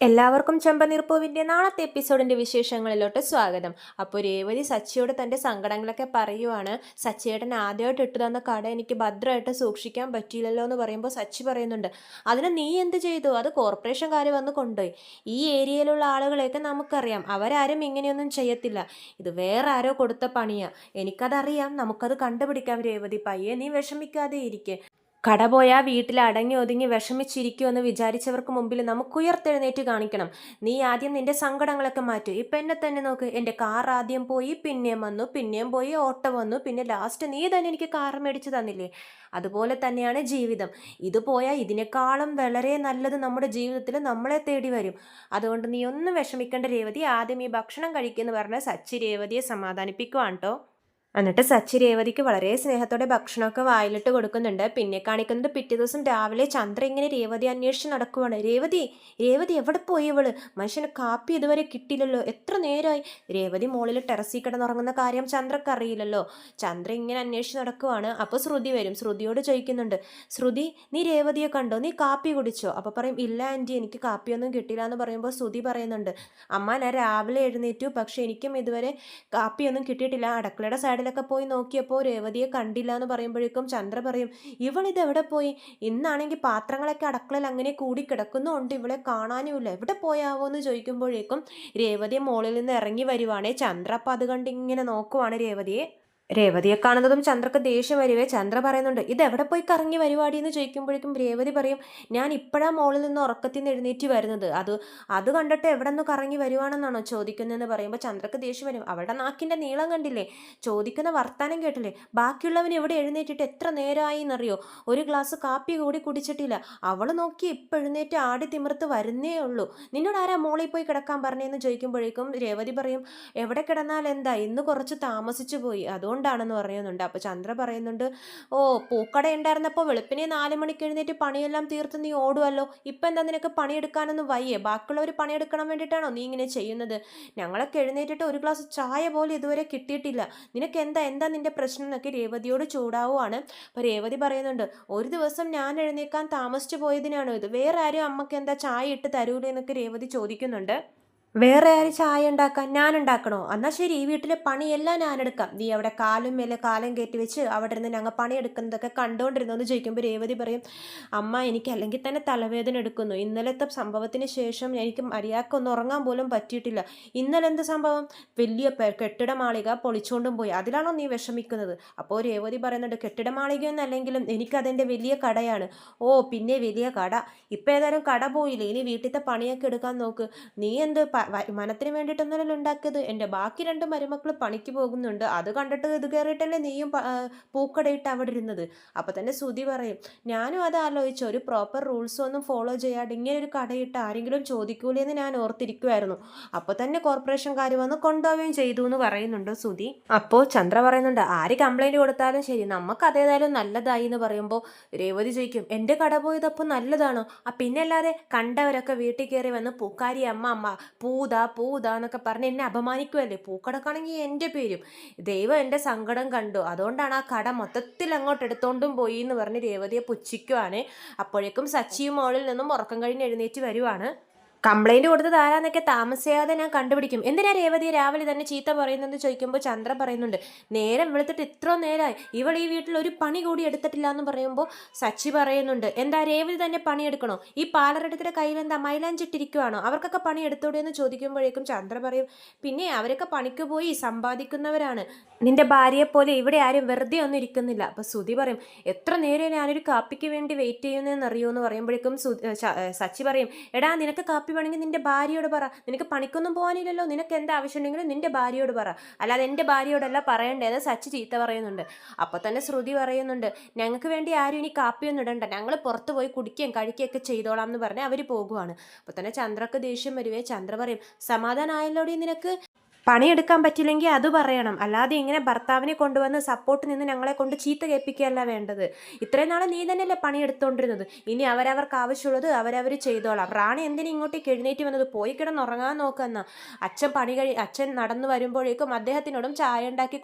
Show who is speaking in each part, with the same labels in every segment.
Speaker 1: എല്ലാവർക്കും ചെമ്പനീർപ്പൂവിൻ്റെ നാളത്തെ എപ്പിസോഡിൻ്റെ വിശേഷങ്ങളിലോട്ട് സ്വാഗതം. അപ്പോൾ രേവതി സച്ചിയോട് തൻ്റെ സങ്കടങ്ങളൊക്കെ പറയുവാണ്. സച്ചിയേട്ടൻ ആദ്യമായിട്ട് ഇട്ടു തന്ന കട എനിക്ക് ഭദ്രമായിട്ട് സൂക്ഷിക്കാൻ പറ്റിയില്ലല്ലോ എന്ന് പറയുമ്പോൾ സച്ചി പറയുന്നുണ്ട്, അതിന് നീ എന്ത് ചെയ്തു? അത് കോർപ്പറേഷൻകാർ വന്ന് കൊണ്ടുപോയി. ഈ ഏരിയയിലുള്ള ആളുകളെയൊക്കെ നമുക്കറിയാം, അവരാരും ഇങ്ങനെയൊന്നും ചെയ്യത്തില്ല. ഇത് വേറെ ആരോ കൊടുത്ത പണിയാണ്. എനിക്കതറിയാം, നമുക്കത് കണ്ടുപിടിക്കാം. രേവതി പയ്യെ നീ വിഷമിക്കാതെ ഇരിക്കെ. കട പോയാൽ വീട്ടിൽ അടങ്ങി ഒതുങ്ങി വിഷമിച്ചിരിക്കുമെന്ന് വിചാരിച്ചവർക്ക് മുമ്പിൽ നമുക്ക് ഉയർത്തെഴുന്നേറ്റ് കാണിക്കണം. നീ ആദ്യം നിന്റെ സങ്കടങ്ങളൊക്കെ മാറ്റി. ഇപ്പം എന്നെ തന്നെ നോക്ക്, എൻ്റെ കാർ ആദ്യം പോയി, പിന്നെയും വന്നു, പിന്നെയും പോയി, ഓട്ടോ വന്നു, പിന്നെ ലാസ്റ്റ് നീ തന്നെ എനിക്ക് കാർ മേടിച്ച് തന്നില്ലേ? അതുപോലെ തന്നെയാണ് ജീവിതം. ഇത് പോയാൽ ഇതിനേക്കാളും വളരെ നല്ലത് നമ്മുടെ ജീവിതത്തിൽ നമ്മളെ തേടി വരും. അതുകൊണ്ട് നീ ഒന്നും വിഷമിക്കേണ്ട രേവതി, ആദ്യം ഈ ഭക്ഷണം കഴിക്കുമെന്ന് പറഞ്ഞ് സച്ചി രേവതിയെ സമാധാനിപ്പിക്കുവാണ് കേട്ടോ. എന്നിട്ട് സച്ചി രേവതിക്ക് വളരെ സ്നേഹത്തോടെ ഭക്ഷണമൊക്കെ വായിലിട്ട് കൊടുക്കുന്നുണ്ട്. പിന്നെ കാണിക്കുന്നത് പിറ്റേ ദിവസം രാവിലെ ചന്ദ്ര ഇങ്ങനെ രേവതി അന്വേഷിച്ച് നടക്കുവാണ്. രേവതി രേവതി എവിടെ പോയി ഇവള്? മനുഷ്യന് കാപ്പി ഇതുവരെ കിട്ടിയില്ലല്ലോ, എത്ര നേരമായി? രേവതി മുകളിൽ ടെറസിൽ കിടന്നുറങ്ങുന്ന കാര്യം ചന്ദ്രക്ക് അറിയില്ലല്ലോ. ചന്ദ്ര ഇങ്ങനെ അന്വേഷിച്ച് നടക്കുവാണ്. അപ്പോൾ ശ്രുതി വരും. ശ്രുതിയോട് ചോദിക്കുന്നുണ്ട്, ശ്രുതി നീ രേവതിയെ കണ്ടോ? നീ കാപ്പി കുടിച്ചോ? അപ്പോൾ പറയും, ഇല്ല ആൻറ്റി, എനിക്ക് കാപ്പിയൊന്നും കിട്ടില്ല എന്ന് പറയുമ്പോൾ ശ്രുതി പറയുന്നുണ്ട്, അമ്മ ഞാൻ രാവിലെ എഴുന്നേറ്റു, പക്ഷെ എനിക്കും ഇതുവരെ കാപ്പിയൊന്നും കിട്ടിയിട്ടില്ല. അടുക്കളയുടെ സൈഡിലൊക്കെ പോയി നോക്കിയപ്പോൾ രേവതിയെ കണ്ടില്ല എന്ന് പറയുമ്പോഴേക്കും ചന്ദ്ര പറയും, ഇവളിത് എവിടെ പോയി? ഇന്നാണെങ്കിൽ പാത്രങ്ങളൊക്കെ അടുക്കളയിൽ അങ്ങനെ കൂടി കിടക്കുന്നുണ്ട്, ഇവളെ കാണാനുമില്ല, എവിടെ പോയാവോ എന്ന് ചോദിക്കുമ്പോഴേക്കും രേവതിയെ മുകളിൽ നിന്ന് ഇറങ്ങി വരുവാണേ ചന്ദ്ര. അപ്പം അത് കണ്ട് ഇങ്ങനെ നോക്കുവാണ് രേവതിയെ. രേവതിയെ കാണുന്നതും ചന്ദ്രക്ക് ദേഷ്യം വരുവേ. ചന്ദ്ര പറയുന്നുണ്ട്, ഇത് എവിടെ പോയി കറങ്ങി വരുവാടി എന്ന് ചോദിക്കുമ്പോഴേക്കും രേവതി പറയും, ഞാൻ ഇപ്പോഴാണ് മോളിൽ നിന്ന് ഉറക്കത്തിൽ നിന്ന് എഴുന്നേറ്റ് വരുന്നത്, അത് കണ്ടിട്ട് എവിടെ നിന്ന് കറങ്ങി വരുവാണെന്നാണോ ചോദിക്കുന്നതെന്ന് പറയുമ്പോൾ ചന്ദ്രക്ക് ദേഷ്യം വരും. അവളുടെ നാക്കിൻ്റെ നീളം കണ്ടില്ലേ? ചോദിക്കുന്ന വർത്താനം കേട്ടില്ലേ? ബാക്കിയുള്ളവൻ ഇവിടെ എഴുന്നേറ്റിട്ട് എത്ര നേരമായി എന്നറിയോ? ഒരു ഗ്ലാസ് കാപ്പി കൂടി കുടിച്ചിട്ടില്ല. അവൾ നോക്കി ഇപ്പം എഴുന്നേറ്റ് ആടി തിമിർത്ത് വരുന്നേ ഉള്ളൂ. നിന്നോട് ആരാ മോളിൽ പോയി കിടക്കാൻ പറഞ്ഞതെന്ന് ചോദിക്കുമ്പോഴേക്കും രേവതി പറയും, എവിടെ കിടന്നാൽ എന്താ, ഇന്ന് കുറച്ച് താമസിച്ചു പോയി, അതുകൊണ്ടാണെന്ന് പറയുന്നുണ്ട്. അപ്പോൾ ചന്ദ്ര പറയുന്നുണ്ട്, ഓ പൂക്കട ഉണ്ടായിരുന്നപ്പോൾ വെളുപ്പിനെ 4 മണിക്ക് എഴുന്നേറ്റ് പണിയെല്ലാം തീർത്ത് നീ ഓടുമല്ലോ, ഇപ്പം എന്താ നിനക്ക് പണിയെടുക്കാനൊന്നും വയ്യേ? ബാക്കിയുള്ളവർ പണിയെടുക്കണം വേണ്ടിയിട്ടാണോ നീ ഇങ്ങനെ ചെയ്യുന്നത്? ഞങ്ങളൊക്കെ എഴുന്നേറ്റിട്ട് ഒരു ഗ്ലാസ് ചായ പോലും ഇതുവരെ കിട്ടിയിട്ടില്ല, നിനക്ക് എന്താ നിന്റെ പ്രശ്നം എന്നൊക്കെ രേവതിയോട് ചൂടാവുകയാണ്. അപ്പോൾ രേവതി പറയുന്നുണ്ട്, ഒരു ദിവസം ഞാൻ എഴുന്നേക്കാൻ താമസിച്ചു പോയതിനാണോ ഇത്? വേറെ ആരും അമ്മക്ക് എന്താ ചായ ഇട്ട് തരൂലേ എന്നൊക്കെ രേവതി ചോദിക്കുന്നുണ്ട്. വേറെ ആര് ചായ ഉണ്ടാക്കാൻ? ഞാൻ ഉണ്ടാക്കണോ? എന്നാൽ ശരി, ഈ വീട്ടിലെ പണിയെല്ലാം ഞാൻ എടുക്കാം, നീ അവിടെ കാലും മേലെ കാലം കയറ്റി വെച്ച് അവിടെ ഇരുന്ന് ഞങ്ങൾ പണിയെടുക്കുന്നതൊക്കെ കണ്ടുകൊണ്ടിരുന്നു എന്ന് ചോദിക്കുമ്പോൾ രേവതി പറയും, അമ്മ എനിക്ക് അല്ലെങ്കിൽ തന്നെ തലവേദന എടുക്കുന്നു, ഇന്നലത്തെ സംഭവത്തിന് ശേഷം എനിക്ക് മര്യാദക്കൊന്നും ഉറങ്ങാൻ പോലും പറ്റിയിട്ടില്ല. ഇന്നലെ എന്ത് സംഭവം? വലിയ കെട്ടിടമാളിക പൊളിച്ചുകൊണ്ടും പോയി, അതിലാണോ നീ വിഷമിക്കുന്നത്? അപ്പോൾ രേവതി പറയുന്നുണ്ട്, കെട്ടിടമാളികയൊന്നല്ലെങ്കിലും എനിക്കതെൻ്റെ വലിയ കടയാണ്. ഓ പിന്നെ വലിയ കട, ഇപ്പം ഏതായാലും കട പോയില്ലേ, ഇനി വീട്ടിലത്തെ പണിയൊക്കെ എടുക്കാൻ നോക്ക്. നീ എന്ത് മനത്തിന് വേണ്ടിയിട്ടൊന്നുമല്ലോ ഉണ്ടാക്കിയത്? എൻ്റെ ബാക്കി 2 മരുമക്കൾ പണിക്ക് പോകുന്നുണ്ട്, അത് കണ്ടിട്ട് ഇത് കയറിയിട്ടല്ലേ നീയും പൂക്കടയിട്ട് അവിടെ ഇരുന്നത്? അപ്പോൾ തന്നെ ശ്രുതി പറയും, ഞാനും അത് ആലോചിച്ചു, ഒരു പ്രോപ്പർ റൂൾസ് ഒന്നും ഫോളോ ചെയ്യാണ്ട് ഇങ്ങനെ ഒരു കടയിട്ട് ആരെങ്കിലും ചോദിക്കൂലെന്ന് ഞാൻ ഓർത്തിരിക്കുമായിരുന്നു. അപ്പോൾ തന്നെ കോർപ്പറേഷൻകാർ വന്ന് കൊണ്ടുപോവുകയും ചെയ്തു എന്ന് പറയുന്നുണ്ട് ശ്രുതി. അപ്പോൾ ചന്ദ്ര പറയുന്നുണ്ട്, ആര് കംപ്ലൈൻറ്റ് കൊടുത്താലും ശരി, നമുക്ക് അതേതായാലും നല്ലതായി എന്ന് പറയുമ്പോൾ രേവതി ചോദിക്കും, എൻ്റെ കട പോയതപ്പോൾ നല്ലതാണോ? പിന്നെ അല്ലാതെ കണ്ടവരൊക്കെ വീട്ടിൽ കയറി വന്ന് പൂക്കാരി അമ്മ അമ്മ പൂത എന്നൊക്കെ പറഞ്ഞ് എന്നെ അപമാനിക്കുമല്ലേ? പൂക്കടക്കാണെങ്കിൽ എൻ്റെ പേരും. ദൈവം എൻ്റെ സങ്കടം കണ്ടു, അതുകൊണ്ടാണ് ആ കട മൊത്തത്തിൽ അങ്ങോട്ട് എടുത്തോണ്ടും പോയി എന്ന് പറഞ്ഞ് രേവതിയെ പുച്ഛിക്കുവാണ്. അപ്പോഴേക്കും സച്ചിയും മോളിൽ നിന്നും ഉറക്കം കഴിഞ്ഞ് എഴുന്നേറ്റ് വരുവാണ്. കംപ്ലൈൻറ്റ് കൊടുത്തത് ആരാന്നൊക്കെ താമസിയാതെ ഞാൻ കണ്ടുപിടിക്കും. എന്തിനാ രേവതി രാവിലെ തന്നെ ചീത്ത പറയുന്നതെന്ന് ചോദിക്കുമ്പോൾ ചന്ദ്ര പറയുന്നുണ്ട്, നേരം വെളുത്തിട്ട് ഇത്ര നേരമായി, ഇവൾ ഈ വീട്ടിൽ ഒരു പണി കൂടി എടുത്തിട്ടില്ല എന്ന് പറയുമ്പോൾ സച്ചി പറയുന്നുണ്ട്, എന്താ രേവതി തന്നെ പണിയെടുക്കണോ? ഈ പാലറെടുത്തിൻ്റെ കയ്യിൽ എന്താ മൈലാഞ്ചിട്ടിരിക്കുവാണോ? അവർക്കൊക്കെ പണി എടുത്തോടെ എന്ന് ചോദിക്കുമ്പോഴേക്കും ചന്ദ്ര പറയും, പിന്നെ അവരൊക്കെ പണിക്ക് പോയി സമ്പാദിക്കുന്നവരാണ്, നിന്റെ ഭാര്യയെപ്പോലെ ഇവിടെ ആരും വെറുതെ ഒന്നും ഇരിക്കുന്നില്ല. അപ്പോൾ ശ്രുതി പറയും, എത്ര നേരം ഞാനൊരു കാപ്പിക്ക് വേണ്ടി വെയിറ്റ് ചെയ്യുന്നതെന്ന് അറിയുമോ എന്ന് പറയുമ്പോഴേക്കും സച്ചി പറയും, എടാ നിനക്ക് കാപ്പി വേണമെങ്കിൽ നിന്റെ ഭാര്യയോട് പറ, നിനക്ക് പണിക്കൊന്നും പോകാനില്ലല്ലോ, നിനക്ക് എന്താ ആവശ്യമുണ്ടെങ്കിലും നിന്റെ ഭാര്യയോട് പറ, അല്ലാതെ എൻ്റെ ഭാര്യയോടല്ല പറയേണ്ടതെന്ന് സച്ചി ചീത്ത പറയുന്നുണ്ട്. അപ്പോൾ തന്നെ ശ്രുതി പറയുന്നുണ്ട്, ഞങ്ങൾക്ക് വേണ്ടി ആരും ഇനി കാപ്പിയൊന്നും ഇടണ്ട, ഞങ്ങൾ പുറത്ത് പോയി കുടിക്കുകയും കഴിക്കുകയൊക്കെ ചെയ്തോളാം എന്ന് പറഞ്ഞ് അവർ പോകുവാണ്. അപ്പോൾ തന്നെ ചന്ദ്രക്ക് ദേഷ്യം വരുവേ. ചന്ദ്ര പറയും, സമാധാനമായല്ലോടി നിനക്ക്? പണിയെടുക്കാൻ പറ്റില്ലെങ്കിൽ അത് പറയണം. അല്ലാതെ ഇങ്ങനെ ഭർത്താവിനെ കൊണ്ടുവന്ന് സപ്പോർട്ട് നിന്ന് ഞങ്ങളെ കൊണ്ട് ചീത്ത കേൾപ്പിക്കുകയല്ല വേണ്ടത്. ഇത്രയും നാളെ നീ തന്നെയല്ലേ പണിയെടുത്തോണ്ടിരുന്നത്. ഇനി അവരവർക്ക് ആവശ്യമുള്ളത് അവരവർ ചെയ്തോളാം. റാണി എന്തിനും ഇങ്ങോട്ടേക്ക് എഴുന്നേറ്റ് വന്നത്? പോയി കിടന്നുറങ്ങാൻ നോക്കുന്ന. അച്ഛൻ നടന്നു വരുമ്പോഴേക്കും അദ്ദേഹത്തിനോടും ചായ ഉണ്ടാക്കി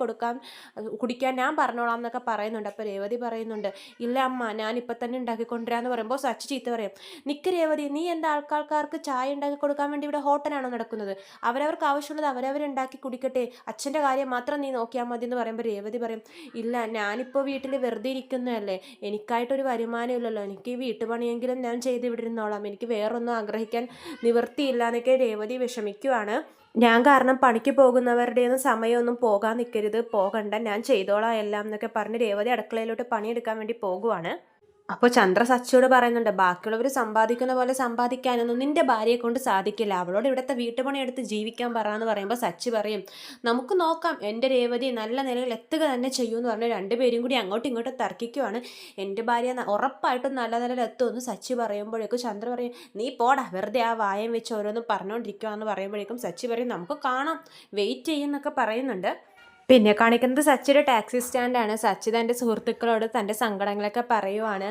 Speaker 1: കുടിക്കാൻ ഞാൻ പറഞ്ഞോളാം എന്നൊക്കെ പറയുന്നുണ്ട്. അപ്പോൾ രേവതി പറയുന്നുണ്ട്, ഇല്ല അമ്മ, ഞാൻ ഇപ്പം തന്നെ ഉണ്ടാക്കിക്കൊണ്ടിരാന്ന് പറയുമ്പോൾ സച്ചി ചീത്ത പറയും. നിക്ക് രേവതി, നീ എന്താ ആൾക്കാർക്ക് ചായ ഉണ്ടാക്കി കൊടുക്കാൻ വേണ്ടി ഇവിടെ ഹോട്ടലാണോ നടക്കുന്നത്? അവരവർക്ക് ആവശ്യമുള്ളത് അവരവരുണ്ടാക്കി കുടിക്കട്ടെ, അച്ഛൻ്റെ കാര്യം മാത്രം നീ നോക്കിയാൽ മതി എന്ന് പറയുമ്പോൾ രേവതി പറയും, ഇല്ല, ഞാനിപ്പോൾ വീട്ടിൽ വെറുതെ ഇരിക്കുന്നതല്ലേ, എനിക്കായിട്ടൊരു വരുമാനം ഇല്ലല്ലോ, എനിക്ക് ഈ വീട്ടുപണിയെങ്കിലും ഞാൻ ചെയ്ത് വിട്ടിരുന്നോളാം, എനിക്ക് വേറൊന്നും ആഗ്രഹിക്കാൻ നിവൃത്തിയില്ല എന്നൊക്കെ രേവതി വിഷമിക്കുവാണ്. ഞാൻ കാരണം പണിക്ക് പോകുന്നവരുടെ സമയമൊന്നും പോകാൻ നിൽക്കരുത്, പോകണ്ട, ഞാൻ ചെയ്തോളാം എല്ലാം എന്നൊക്കെ പറഞ്ഞ് രേവതി അടുക്കളയിലോട്ട് പണിയെടുക്കാൻ വേണ്ടി പോകുവാണ്. അപ്പോൾ ചന്ദ്ര സച്ചിയോട് പറയുന്നുണ്ട്, ബാക്കിയുള്ളവർ സമ്പാദിക്കുന്ന പോലെ സമ്പാദിക്കാനൊന്നും നിന്റെ ഭാര്യയെ കൊണ്ട് സാധിക്കില്ല, അവളോട് ഇവിടുത്തെ വീട്ടുപണി എടുത്ത് ജീവിക്കാൻ പറയാന്ന് പറയുമ്പോൾ സച്ചി പറയും, നമുക്ക് നോക്കാം, എൻ്റെ രേവതി നല്ല നിലയിൽ എത്തുക തന്നെ ചെയ്യുമെന്ന് പറഞ്ഞ് രണ്ടുപേരും കൂടി അങ്ങോട്ടും ഇങ്ങോട്ടും തർക്കിക്കുവാണ്. എൻ്റെ ഭാര്യ ഉറപ്പായിട്ടും നല്ല നിലയിൽ എത്തുമെന്ന് സച്ചി പറയുമ്പോഴേക്കും ചന്ദ്ര പറയും, നീ പോടാ, വെറുതെ ആ വായം വെച്ച് ഓരോന്നും പറഞ്ഞുകൊണ്ടിരിക്കുകയെന്ന് പറയുമ്പോഴേക്കും സച്ചി പറയും, നമുക്ക് കാണാം, വെയിറ്റ് ചെയ്യുന്നൊക്കെ പറയുന്നുണ്ട്. പിന്നെ കാണിക്കുന്നത് സച്ചിയുടെ ടാക്സി സ്റ്റാൻഡാണ്. സച്ചി തൻ്റെ സുഹൃത്തുക്കളോട് തൻ്റെ സങ്കടങ്ങളൊക്കെ പറയുവാണ്.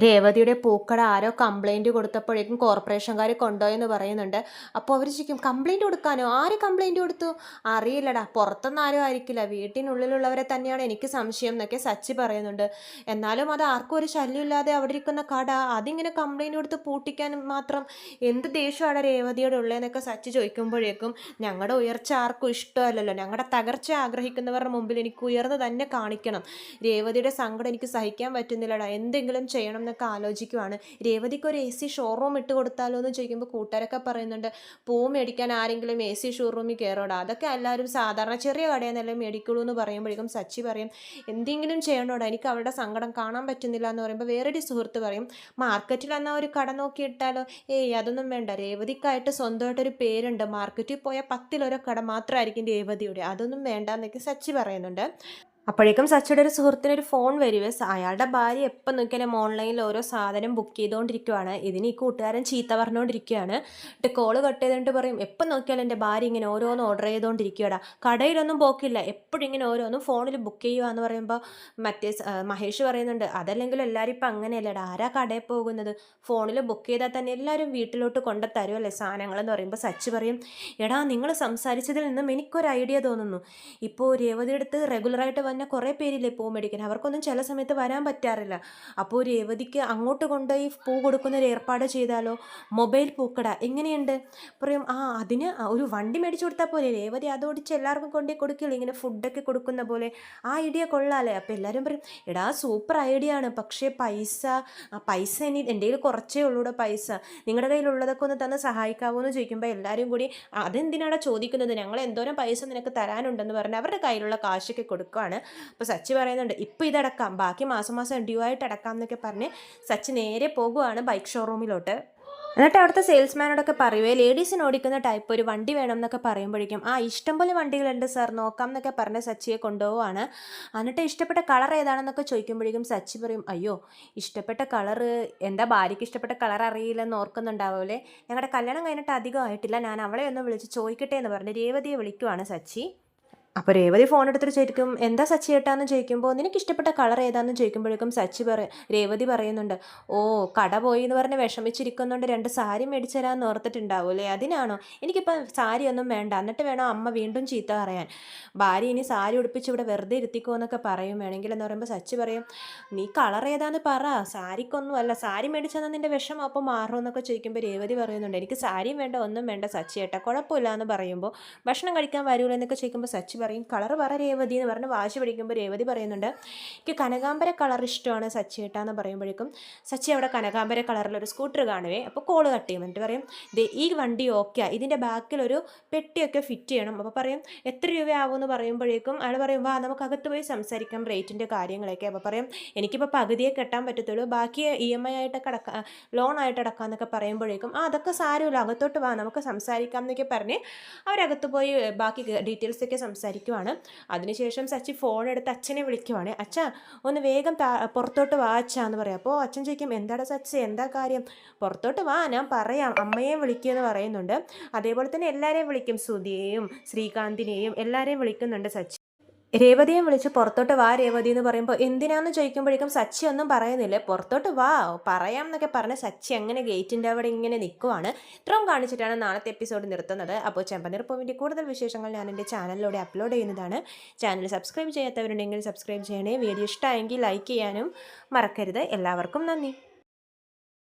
Speaker 1: രേവതിയുടെ പൂക്കട ആരോ കംപ്ലൈൻറ്റ് കൊടുത്തപ്പോഴേക്കും കോർപ്പറേഷൻകാർ കൊണ്ടുപോയെന്ന് പറയുന്നുണ്ട്. അപ്പോൾ അവർ ചോദിക്കും, കംപ്ലൈൻറ്റ് കൊടുക്കാനോ? ആര് കംപ്ലൈൻറ്റ് കൊടുത്തു? അറിയില്ലടാ, പുറത്തൊന്നും ആരും ആയിരിക്കില്ല, വീട്ടിനുള്ളിലുള്ളവരെ തന്നെയാണ് എനിക്ക് സംശയം എന്നൊക്കെ സച്ചി പറയുന്നുണ്ട്. എന്നാലും അത് ആർക്കും ഒരു ശല്യമില്ലാതെ അവിടെ ഇരിക്കുന്ന കട അതിങ്ങനെ കംപ്ലൈൻറ്റ് കൊടുത്ത് പൂട്ടിക്കാൻ മാത്രം എന്ത് ദേഷ്യമാണ് രേവതിയോട് ഉള്ളതെന്നൊക്കെ സച്ചി ചോദിക്കുമ്പോഴേക്കും, ഞങ്ങളുടെ ഉയർച്ച ആർക്കും ഇഷ്ടമല്ലല്ലോ, ഞങ്ങളുടെ തകർച്ച ആഗ്രഹിക്കുന്നവരുടെ മുമ്പിൽ എനിക്ക് ഉയർന്ന് തന്നെ കാണിക്കണം, രേവതിയുടെ സങ്കടം എനിക്ക് സഹിക്കാൻ പറ്റുന്നില്ലടാ, എന്തെങ്കിലും ചെയ്യണം എന്നൊക്കെ ആലോചിക്കുവാണ്. രേവതിക്ക് ഒരു AC ഷോറൂം ഇട്ട് കൊടുത്താലോ എന്ന് ചോദിക്കുമ്പോൾ കൂട്ടുകാരൊക്കെ പറയുന്നുണ്ട്, പൂ മേടിക്കാൻ ആരെങ്കിലും AC ഷോറൂമിൽ കയറോടാ, അതൊക്കെ എല്ലാവരും സാധാരണ ചെറിയ കടയിൽ നിന്നല്ലേ മേടിക്കുള്ളൂ എന്ന് പറയുമ്പോഴേക്കും സച്ചി പറയും, എന്തെങ്കിലും ചെയ്യണോടാ, എനിക്ക് അവരുടെ സങ്കടം കാണാൻ പറ്റുന്നില്ല എന്ന് പറയുമ്പോൾ വേറൊരു സുഹൃത്ത് പറയും, മാർക്കറ്റിൽ എന്നാൽ ഒരു കട നോക്കിയിട്ടാലോ? ഏയ് അതൊന്നും വേണ്ട, രേവതിക്കായിട്ട് സ്വന്തമായിട്ടൊരു പേരുണ്ട്, മാർക്കറ്റിൽ പോയാൽ 10 കട മാത്രമായിരിക്കും രേവതിയുടെ, അതൊന്നും വേണ്ട എന്നൊക്കെ സച്ചി പറയുന്നുണ്ട്. അപ്പോഴേക്കും സച്ചിയുടെ ഒരു സുഹൃത്തിനൊരു ഫോൺ വരുവേ. അയാളുടെ ഭാര്യ എപ്പം നോക്കിയാലും ഓൺലൈനിൽ ഓരോ സാധനം ബുക്ക് ചെയ്തുകൊണ്ടിരിക്കുവാണ്. ഇതിന് ഈ കൂട്ടുകാരൻ ചീത്ത പറഞ്ഞുകൊണ്ടിരിക്കുകയാണ്. എന്നിട്ട് കോള് കട്ട് ചെയ്തിട്ട് പറയും, എപ്പം നോക്കിയാലും എൻ്റെ ഭാര്യ ഇങ്ങനെ ഓരോന്ന് ഓർഡർ ചെയ്തുകൊണ്ടിരിക്കുകയാണ്, കടയിലൊന്നും പോക്കില്ല, എപ്പോഴും ഇങ്ങനെ ഓരോന്നും ഫോണിൽ ബുക്ക് ചെയ്യുക എന്ന് പറയുമ്പോൾ മഹേഷ് പറയുന്നുണ്ട്, അതല്ലെങ്കിലും എല്ലാവരും ഇപ്പം അങ്ങനെയല്ലേടാ, ആരാ കടയിൽ പോകുന്നത്, ഫോണിൽ ബുക്ക് ചെയ്താൽ തന്നെ എല്ലാവരും വീട്ടിലോട്ട് കൊണ്ടു തരുമല്ലേ സാധനങ്ങളെന്ന് പറയുമ്പോൾ സച്ചി പറയും, എടാ നിങ്ങൾ സംസാരിച്ചതിൽ നിന്നും എനിക്കൊരു ഐഡിയ തോന്നുന്നു, ഇപ്പോൾ രേവതിയുടെ അടുത്ത് റെഗുലറായിട്ട് വന്ന കുറേ പേരില്ലേ പൂ മേടിക്കാൻ, അവർക്കൊന്നും ചില സമയത്ത് വരാൻ പറ്റാറില്ല, അപ്പോൾ രേവതിക്ക് അങ്ങോട്ട് കൊണ്ടുപോയി പൂ കൊടുക്കുന്നൊരു ഏർപ്പാട് ചെയ്താലോ, മൊബൈൽ പൂക്കട എങ്ങനെയുണ്ട്? പറയും, അതിന് ഒരു വണ്ടി മേടിച്ചു കൊടുത്താൽ പോലെ, രേവതി അതോടിച്ച് എല്ലാവർക്കും കൊണ്ടുപോയി കൊടുക്കില്ല, ഇങ്ങനെ ഫുഡൊക്കെ കൊടുക്കുന്ന പോലെ, ആ ഐഡിയ കൊള്ളാമല്ലേ? അപ്പോൾ എല്ലാവരും പറയും, എടാ സൂപ്പർ ഐഡിയ ആണ്, പക്ഷേ പൈസ എൻ്റെ കയ്യിൽ കുറച്ചേ ഉള്ളൂടെ പൈസ, നിങ്ങളുടെ കയ്യിലുള്ളതൊക്കെ ഒന്ന് തന്ന് സഹായിക്കാവോ എന്ന് ചോദിക്കുമ്പോൾ എല്ലാവരും കൂടി, അതെന്തിനാണ് ചോദിക്കുന്നത്, ഞങ്ങൾ എന്തോരം പൈസ നിനക്ക് തരാനുണ്ടെന്ന് പറഞ്ഞ് അവരുടെ കയ്യിലുള്ള കാശൊക്കെ കൊടുക്കുകയാണ്. അപ്പോൾ സച്ചി പറയുന്നുണ്ട്, ഇപ്പോൾ ഇതടക്കാം, ബാക്കി മാസം ഡ്യൂ ആയിട്ട് അടക്കാം എന്നൊക്കെ പറഞ്ഞ് സച്ചി നേരെ പോകുവാണ് ബൈക്ക് ഷോറൂമിലോട്ട്. എന്നിട്ട് അവിടുത്തെ സെയിൽസ്മാനോടൊക്കെ പറയുവേ, ലേഡീസിന് ഓടിക്കുന്ന ടൈപ്പ് ഒരു വണ്ടി വേണം എന്നൊക്കെ പറയുമ്പോഴേക്കും, ഇഷ്ടംപോലെ വണ്ടികളുണ്ട് സാർ, നോക്കാം എന്നൊക്കെ പറഞ്ഞ് സച്ചിയെ കൊണ്ടുപോവാണ്. എന്നിട്ട് ഇഷ്ടപ്പെട്ട കളർ ഏതാണെന്നൊക്കെ ചോദിക്കുമ്പോഴേക്കും സച്ചി പറയും, അയ്യോ ഇഷ്ടപ്പെട്ട കളറ് എന്താ, ഭാര്യയ്ക്ക് ഇഷ്ടപ്പെട്ട കളർ അറിയില്ലെന്ന് ഓർക്കുന്നുണ്ടാവൂലേ, ഞങ്ങളുടെ കല്യാണം കഴിഞ്ഞിട്ട് അധികം ആയിട്ടില്ല, ഞാൻ അവളെ ഒന്ന് വിളിച്ച് ചോദിക്കട്ടെ എന്ന് പറഞ്ഞ് രേവതിയെ വിളിക്കുവാണ് സച്ചി. അപ്പോൾ രേവതി ഫോൺ എടുത്തിട്ട് ചോദിക്കും, എന്താ സച്ചി ഏട്ടാന്ന് ചോദിക്കുമ്പോൾ, നിനക്ക് ഇഷ്ടപ്പെട്ട കളർ ഏതാന്ന് ചോദിക്കുമ്പോഴേക്കും രേവതി പറയുന്നുണ്ട്, ഓ കട പോയി എന്ന് പറഞ്ഞ് വിഷമിച്ചിരിക്കുന്നുണ്ട് 2 സാരി മേടിച്ചു തരാമെന്ന് ഓർത്തിട്ടുണ്ടാവൂലേ, അതിനാണോ? എനിക്കിപ്പോൾ സാരി ഒന്നും വേണ്ട, എന്നിട്ട് വേണം അമ്മ വീണ്ടും ചീത്ത പറയാൻ, ഭാര്യ ഇനി സാരി ഉടുപ്പിച്ച് ഇവിടെ വെറുതെ ഇരുത്തിക്കോ എന്നൊക്കെ പറയും വേണമെങ്കിൽ എന്ന് പറയുമ്പോൾ സച്ചി പറയും, നീ കളർ ഏതാന്ന് പറ, സാരിക്കൊന്നും അല്ല, സാരി മേടിച്ചാൽ നിൻ്റെ വിഷമം അപ്പോൾ മാറും എന്നൊക്കെ ചോദിക്കുമ്പോൾ രേവതി പറയുന്നുണ്ട്, എനിക്ക് സാരിയും വേണ്ട ഒന്നും വേണ്ട സച്ചി ഏട്ടാ, കുഴപ്പമില്ല എന്ന് പറയുമ്പോൾ, ഭക്ഷണം കഴിക്കാൻ വരൂല എന്നൊക്കെ ചോദിക്കുമ്പോൾ സച്ചി പറയും, കളർ പറ രേവതി എന്ന് പറഞ്ഞ് വാശി പിടിക്കുമ്പോൾ രേവതി പറയുന്നുണ്ട്, എനിക്ക് കനകാമ്പര കളർ ഇഷ്ടമാണ് സച്ചി ഏട്ടാ എന്ന് പറയുമ്പോഴേക്കും സച്ചി അവിടെ കനകാമ്പര കളറിലൊരു സ്കൂട്ടർ കാണുവേ. അപ്പോൾ കോള് കട്ട് ചെയ്യും. എന്നിട്ട് പറയും, ഈ വണ്ടി ഓക്കെ, ഇതിൻ്റെ ബാക്കിലൊരു പെട്ടിയൊക്കെ ഫിറ്റ് ചെയ്യണം. അപ്പോൾ പറയും, എത്ര രൂപയാവുമെന്ന് പറയുമ്പോഴേക്കും അയാൾ പറയും, വാ നമുക്ക് അകത്ത് പോയി സംസാരിക്കാം റേറ്റിൻ്റെ കാര്യങ്ങളൊക്കെ. അപ്പോൾ പറയും, എനിക്കിപ്പോൾ പകുതിയെ കെട്ടാൻ പറ്റത്തുള്ളൂ, ബാക്കി EMI ആയിട്ടൊക്കെ ലോൺ ആയിട്ട് അടക്കാമെന്നൊക്കെ പറയുമ്പോഴേക്കും, അതൊക്കെ സാരമില്ല, അകത്തോട്ട് വാ നമുക്ക് സംസാരിക്കാം എന്നൊക്കെ പറഞ്ഞ് അവരകത്ത് പോയി ബാക്കി ഡീറ്റെയിൽസൊക്കെ സംസാരിക്കും. സംസാരിക്കുവാണ്. അതിനുശേഷം സച്ചി ഫോൺ എടുത്ത് അച്ഛനെ വിളിക്കുവാണ്. അച്ഛാ ഒന്ന് വേഗം പുറത്തോട്ട് വാ അച്ഛാ എന്ന് പറയാം. അപ്പോൾ അച്ഛൻ ചോദിക്കും എന്താടാ സച്ചി എന്താ കാര്യം? പുറത്തോട്ട് വാ ഞാൻ പറയാം, അമ്മയെ വിളിക്കുമെന്ന് പറയുന്നുണ്ട്. അതേപോലെ തന്നെ എല്ലാവരെയും വിളിക്കും, സുധിയെയും ശ്രീകാന്തിനെയും എല്ലാവരെയും വിളിക്കുന്നുണ്ട് സച്ചി. രേവതിയെ വിളിച്ച് പുറത്തോട്ട് വാ രേവതി എന്ന് പറയുമ്പോൾ എന്തിനാന്ന് ചോദിക്കുമ്പോഴേക്കും സച്ചി ഒന്നും പറയുന്നില്ല. പുറത്തോട്ട് വാ പറയാം എന്നൊക്കെ പറഞ്ഞ് സച്ചി അങ്ങനെ ഗേറ്റിൻ്റെ അവിടെ ഇങ്ങനെ നിൽക്കുവാണ്. ഇത്രയും കാണിച്ചിട്ടാണ് നാളത്തെ എപ്പിസോഡ് നിർത്തുന്നത്. അപ്പോൾ ചെമ്പനീർ പൂവിൻ്റെ കൂടുതൽ വിശേഷങ്ങൾ ഞാൻ എൻ്റെ ചാനലിലൂടെ അപ്ലോഡ് ചെയ്യുന്നതാണ്. ചാനൽ സബ്സ്ക്രൈബ് ചെയ്യാത്തവരുണ്ടെങ്കിൽ സബ്സ്ക്രൈബ് ചെയ്യണേ. വീഡിയോ ഇഷ്ടമായെങ്കിൽ ലൈക്ക് ചെയ്യാനും മറക്കരുത്. എല്ലാവർക്കും നന്ദി.